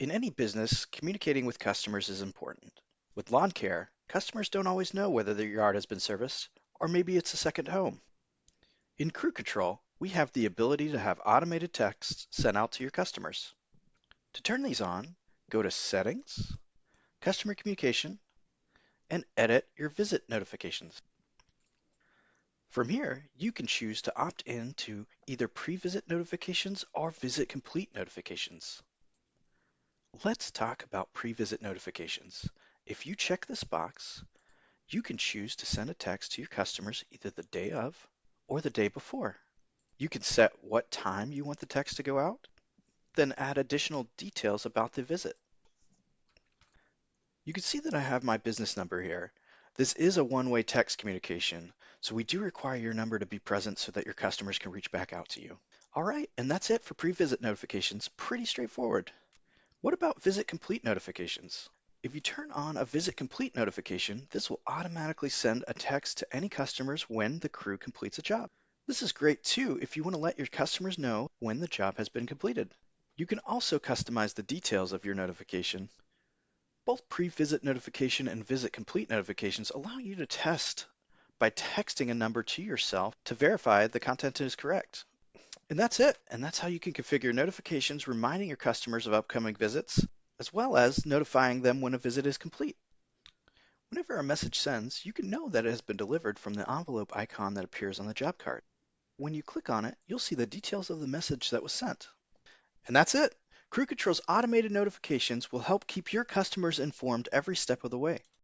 In any business, communicating with customers is important. With lawn care, customers don't always know whether their yard has been serviced, or maybe it's a second home. In crew control, we have the ability to have automated texts sent out to your customers. To turn these on, go to Settings, Customer Communication, and edit your visit notifications. From here, you can choose to opt in to either pre-visit notifications or visit complete notifications. Let's talk about pre-visit notifications. If you check this box, you can choose to send a text to your customers either the day of or the day before. You can set what time you want the text to go out, then add additional details about the visit. You can see that I have my business number here. This is a one-way text communication, so we do require your number to be present so that your customers can reach back out to you. All right, and that's it for pre-visit notifications. Pretty straightforward. What about visit complete notifications? If you turn on a visit complete notification, this will automatically send a text to any customers when the crew completes a job. This is great too if you want to let your customers know when the job has been completed. You can also customize the details of your notification. Both pre-visit notification and visit complete notifications allow you to test by texting a number to yourself to verify the content is correct. And that's it. And that's how you can configure notifications reminding your customers of upcoming visits, as well as notifying them when a visit is complete. Whenever a message sends, you can know that it has been delivered from the envelope icon that appears on the job card. When you click on it, you'll see the details of the message that was sent. And that's it. Crew Control's automated notifications will help keep your customers informed every step of the way.